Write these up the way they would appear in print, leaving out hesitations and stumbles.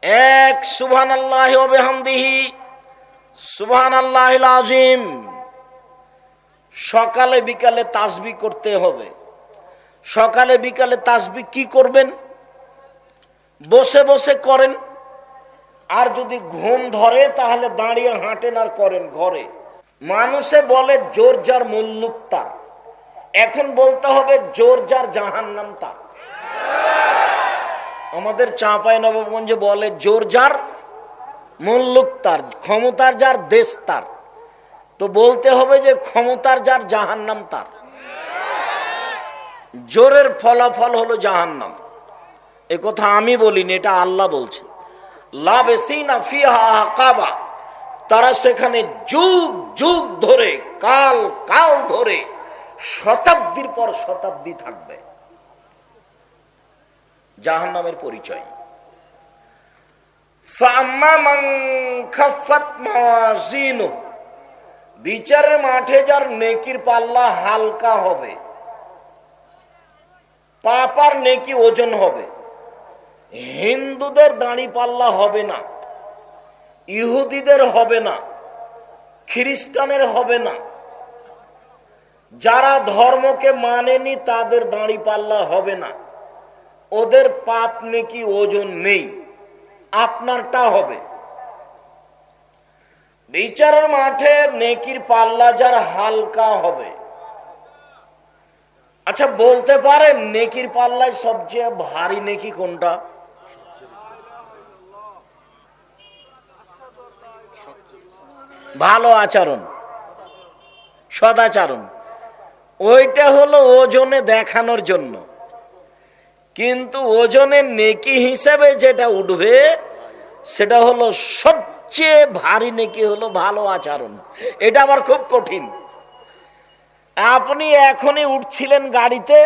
এক সুবহানাল্লাহি ওয়া বিহামদিহি সুবহানাল্লাহিল আযীম। সকালে বিকালে তাসবিহ করতে হবে। সকালে বিকালে তাসবিহ কি করবেন? বসে বসে করেন, আর যদি ঘুম ধরে তাহলে দাঁড়িয়ে হাঁটেন আর করেন ঘরে। মানুষে বলে জোর যার মুল্লুক তার, এখন বলতে হবে জোর যার জাহান্নাম তার। আমাদের চাঁপাইনবাবগঞ্জে বলে জোর যার মুল্লুক তার, ক্ষমতার যার দেশ তার। তো বলতে হবে যে ক্ষমতার যার জাহান্নাম তার। জোরের ফলাফল হলো জাহান্নাম। এ কথা আমি বলিনি, এটা আল্লাহ বলছে। লাবিসিনা ফিহা আকাবা, তারা সেখানে যুগ যুগ ধরে, কাল কাল ধরে, শতাব্দীর পর শতাব্দী থাকবে। জাহান্নামের পরিচয়। ফাম্মা মান খাফফাত মাওয়াজিনুহু, বিচারের মাঠে যার নেকির পাল্লা হালকা হবে, পাপ আর নেকি ওজন হবে। হিন্দুদের দাঁড়ি পাল্লা হবে না, ইহুদিদের হবে না, খ্রিস্টানের হবে না, যারা ধর্মকে মানেনি তাদের দাঁড়ি পাল্লা হবে না। ওদের পাপ নেকি ওজন নেই, আপনারটা হবে। বিচারের মাঠে নেকির পাল্লা যার হালকা হবে। আচ্ছা বলতে পারেন নেকির পাল্লায় সবচেয়ে ভারী নেকি কোনটা? ভালো আচরণ, সদাচরণ। ওইটা হলো ওজনে দেখানোর জন্য, কিন্তু ওজনের নেকি হিসেবে যেটা উঠবে সেটা হলো সবচেয়ে ভারী নেকি হলো ভালো আচরণ। এটা আবার খুব কঠিন। আপনি এখনই উঠছিলেন গাড়িতে,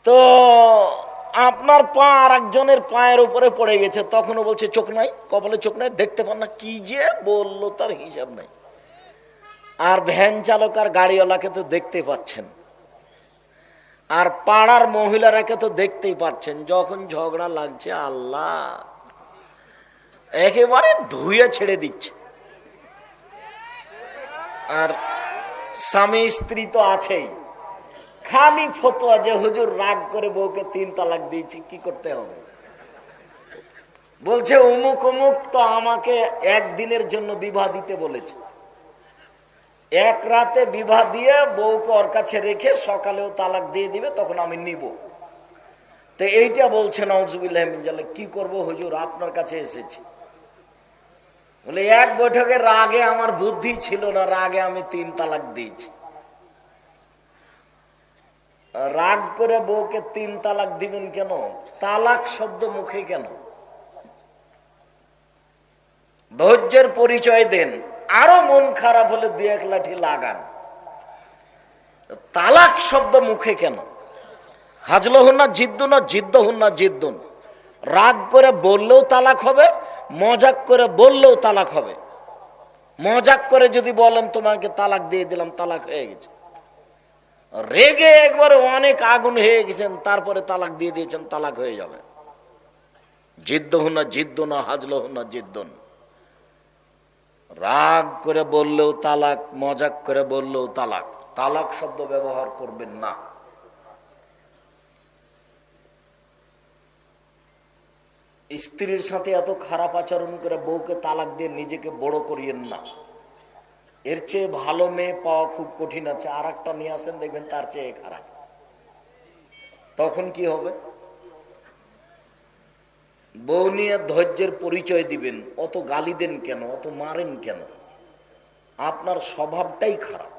তো আপনার পা আর একজনের পায়ের উপরে পড়ে গেছে, তখনও বলছে চোখ নাই, কপালে চোখ নাই, দেখতে পান না। কি যে বললো তার হিসাব নাই। আর ভ্যান চালক আর গাড়িওয়ালাকে তো দেখতে পাচ্ছেন, আর পাড়ার মহিলারাকে তো দেখতেই পাচ্ছেন। যখন ঝগড়া লাগছে আল্লাহ একেবারে ধুয়ে ছেড়ে দিচ্ছে। আর স্বামী স্ত্রী তো আছেই, খালি ফতোয়া যে হুজুর রাগ করে বউকে 3 তালাক দিয়েছি, কি করতে হবে? বলছে অমুক অমুক তো আমাকে একদিনের জন্য বিবাহ দিতে বলেছে, এক রাতে বিবাহ দিয়ে বউকে ওর কাছে রেখে সকালেও তালাক দিয়ে দিবে, তখন আমি নিব। তো এইটা বলছে নাউজুবিল্লাহ মিন জালিক। কি করব হুজুর, আপনার কাছে এসেছি। বলে এক বৈঠকে রাগে আমার বুদ্ধি ছিল না, রাগে আমি 3 তালাক দিয়েছি। রাগ করে বউকে 3 তালাক দিবেন কেন? তালাক শব্দ মুখে কেন? ধৈর্যের পরিচয় দেন, আরো মন খারাপ হলে 2-1 লাঠি লাগান। তালাক শব্দ মুখে কেন? হাজলহুন্না জিদ্দুনা জিদ্দহুন্না জিদ্দুন। রাগ করে বললেও তালাক হবে, মজাক করে বললেও তালাক হবে। মজাক করে যদি বলেন তোমাকে তালাক দিয়ে দিলাম, তালাক হয়ে গেছে। রেগে একবারে অনেক আগুন হয়ে গেছেন, তারপরে তালাক দিয়ে দিয়েছেন, তালাক হয়ে যাবে। জিদ্দহুন্না জিদ্দুনা হাজলহুন্না জিদ্দুন। রাগ করে বললেও তালাক, মজাক করে বললেও তালাক। তালাক শব্দ ব্যবহার করবেন না। স্ত্রীর সাথে এত খারাপ আচরণ করে বউকে তালাক দিয়ে নিজেকে বড় করিয়েন না। এর চেয়ে ভালো মেয়ে পাওয়া খুব কঠিন আছে। আর একটা নিয়ে আসেন, দেখবেন তার চেয়ে খারাপ। তখন কি হবে? বউ নিয়ে ধৈর্যের পরিচয় দিবেন। অত গালি দেন কেন, অত মারেন কেন? আপনার স্বভাবটাই খারাপ।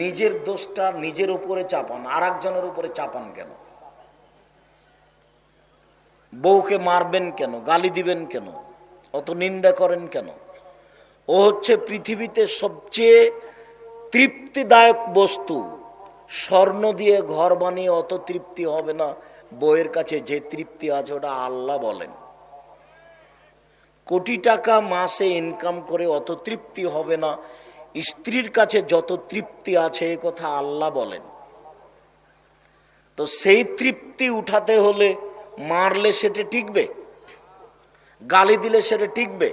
নিজের দোষটা নিজের উপরে চাপান, আর একজনের উপরে চাপান কেন? বউকে মারবেন কেন, গালি দিবেন কেন, অত নিন্দা করেন কেন? ও হচ্ছে পৃথিবীতে সবচেয়ে তৃপ্তিদায়ক বস্তু। স্বর্ণ দিয়ে ঘর বানিয়ে অত তৃপ্তি হবে না। বউয়ের কাছে যে তৃপ্তি আছে ওটা আল্লাহ বলেন। কোটি টাকা মাসে ইনকাম করে অত তৃপ্তি হবে না। স্ত্রীর কাছে যত তৃপ্তি আছে এ কথা আল্লাহ বলেন। তো সেই তৃপ্তি উঠাতে হলে মারলে সেটা টিকবে, গালি দিলে সেটা টিকবে,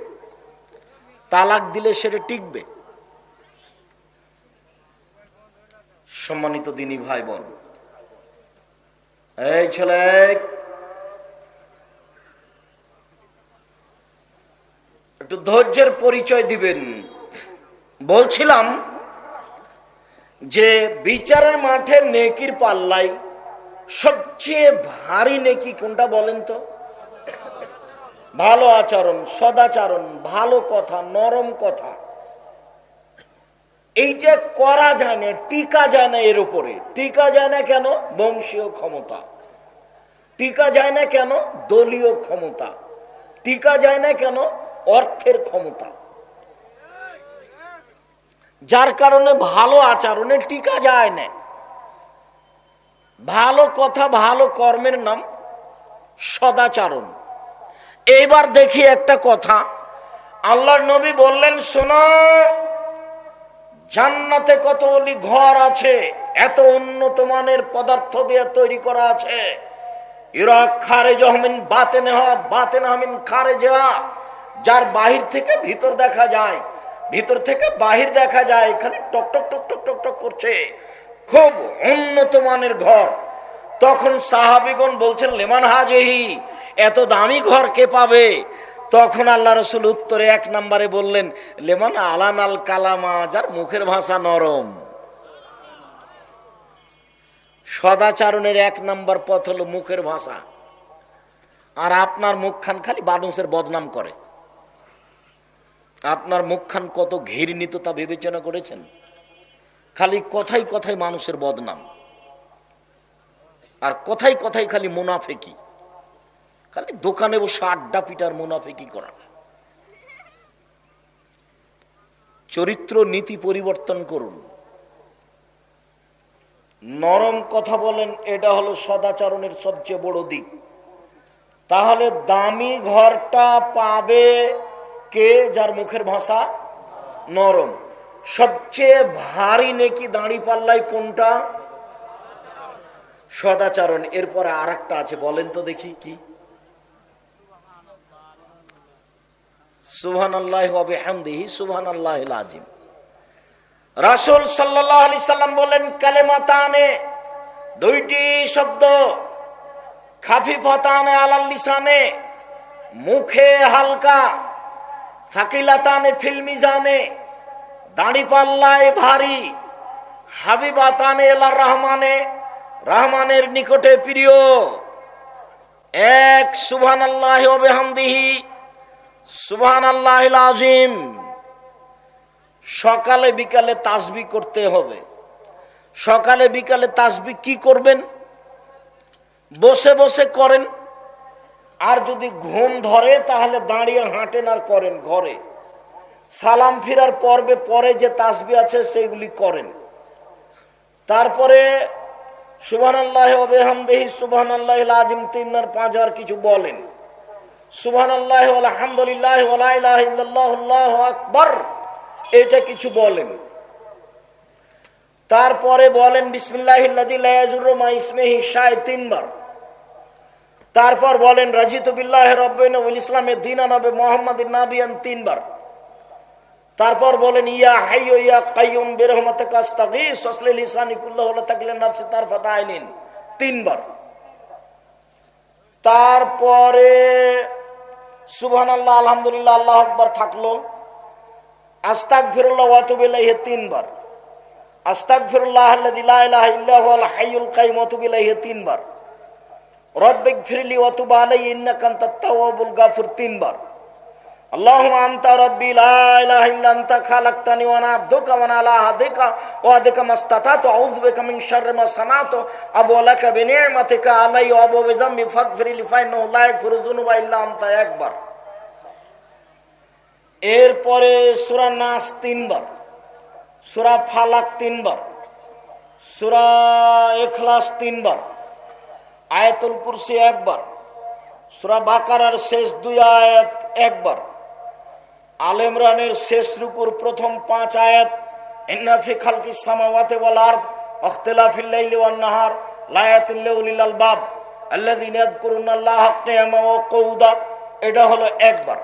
তালাক দিলে সেটা টিকবে? সম্মানিত দিনী ভাই বোন, এই ছেলে একটু ধৈর্যের পরিচয় দিবেন। বলছিলাম যে বিচারের মাঠে নেকির পাল্লাই সবচেয়ে ভারী নেকি কোনটা বলেন তো? ভালো আচরণ, সদাচরণ, ভালো কথা, নরম কথা। এই যে করা যায় না, টিকা যায় না, এর উপরে টিকা যায় না কেন? বংশীয় ক্ষমতা। টিকা যায় না কেন? দলীয় ক্ষমতা। টিকা যায় না কেন? অর্থের ক্ষমতা। যার কারণে ভালো আচরণে টিকা যায় না। ভালো কথা, ভালো কর্মের নাম সদাচরণ। এইবার দেখি একটা কথা, আল্লাহর নবী বললেন, শোনো, জান্নাতে কতগুলি ঘর আছে, এত উন্নত মানের পদার্থ দিয়ে তৈরি করা আছে। ইরাক খারেজ মিন বাতিনহা বাতিনহা মিন খারেজা, যার বাহির থেকে ভিতর দেখা যায়, ভিতর থেকে বাহির দেখা যায়, এখানে টক টক টক টক টক টক করছে, খুব উন্নত মানের ঘর। তখন সাহাবীগণ বলছেন, লেমান হাজেহি, এত দামি ঘর কে পাবে? তখন আল্লাহ রসুল উত্তরে 1 নম্বরে বললেন, লেমান আলান আল কালামা, যার মুখের ভাষা নরম। সদাচরণের 1 নম্বর পথ হলো মুখের ভাষা। আর আপনার মুখখান খালি মানুষের বদনাম করে। আপনার মুখখান কত ঘৃণিত তা বিবেচনা করেছেন? খালি কথাই কথাই মানুষের বদনাম, আর কথাই কথাই খালি মুনাফেকি, খালি দোকানে বসে আড্ডা পিটার মুনাফেকি করা। চরিত্র নীতি পরিবর্তন করুন, নরম কথা বলেন, এটা হলো সদাচরণের সবচেয়ে বড় দিক। তাহলে দামি ঘরটা পাবে কে? যার মুখের ভাষা নরম। সবচেয়ে ভারী নেকি দাঁড়ি পাল্লাই কোনটা? সদাচরণ। এরপরে আর একটা আছে, বলেন তো দেখি কি? সুবহানাল্লাহি ওয়া বিহামদিহি সুবহানাল্লাহিল আযীম। রাসূল সাল্লাল্লাহু আলাইহি সাল্লাম বলেন, কালেমাতানে, 2টি শব্দ, খাফিফাতানে আলাল লিসানে, মুখে হালকা, সাকিলাতানে ফিল মিজানে, দাড়ি পাল্লায় ভারী, হাবিবাতানে ইলার রহমানে, রহমানের নিকটে প্রিয়। 1 সুবহানাল্লাহি ওয়া বিহামদিহি সুবহানাল্লাহিল আযীম। সকালে বিকালে তাসবিহ করতে হবে। সকালে বিকালে তাসবিহ কি করবেন? বসে বসে করেন, আর যদি ঘুম ধরে তাহলে দাঁড়িয়ে হাঁটেন আর করেন ঘরে। সালাম ফিরার পর্বে পরে যে তাসবিহ আছে সেইগুলি করেন। তারপরে সুবহানাল্লাহি ওয়া বিহামদিহি সুবহানাল্লাহিল আযীম 3 আর 5 আর কিছু বলেন। সুবহানাল্লাহি ওয়া আলহামদুলিল্লাহি ওয়া লা ইলাহা ইল্লাল্লাহু আল্লাহু আকবার, এটা কিছু বলেন। তারপরে বলেন বিসমিল্লাহিল্লাযী লা ইয়াযুররু মা ইসমিহি শাই'উন 3 বার। তারপর বলেন রাজিতু বিল্লাহি রাব্বান ওয়াল ইসলামে দীনান ওয়া মুহাম্মাদিন নাবিয়ান 3 বার। তারপর বলেন ইয়া হাইয়ু ইয়া কাইয়ুম বিরহমাতিকা আস্তাগীস ওয়াসলি লিসানি কুল্লাহু লা তাকলিন নাফসি তারফাতা আইনিন 3 বার। তারপরে সুবহানাল্লাহ, আলহামদুলিল্লাহ, আল্লাহু আকবার থাকলো। আস্তাগফিরুল্লাহ ওয়া আতুবু ইলাইহি 3 বার। আস্তাগফিরুল্লাহ আল্লাযী লা ইলাহা ইল্লা হুয়াল হাইয়ুল কাইয়ুম ওয়া আতুবু ইলাইহি 3 বার। রব্বিগফিরলি ওয়া তুব আলাইহি ইন্নাকা আনতাত তাওয়াবুল গাফুর 3 বার। আল্লাহুম্মা আনতা রাব্বি লা ইলাহা ইল্লা আনতা খালাকতানি ওয়া আনা আবদুকা ওয়া আনা আলা আহদিকা ওয়া আদিকা মাসতাতাতু আউযু বিকা মিন শাররি মা সানাতু আবু লাকা বিনি'মাতিকা আলাইয়া ওয়া আবু বিযামবি ফাগফিরলি ফাইন্নাহু লা ইয়াগফিরু যুনুবা ইল্লা আনতা 1 বার। এরপরে সূরা নাস 3 বার, সূরা ফালাক 3 বার, সূরা ইখলাস 3 বার, আয়াতুল কুরসি 1 বার, সূরা বাকারার শেষ 2 আয়াত 1 বার, আলে ইমরানের শেষ রুকুর প্রথম 5 আয়াত, ইন্না ফি খালকিস সামাওয়াতি ওয়াল আরদ ওয়া ইখতিলাফিল লাইলি ওয়ান নাহার লায়াতুল উলিল আলবাব আল্লাযীনা ইয়াযকুরুনাল্লাহা কিয়ামান ওয়া কুউদা, এটা হলো একবার।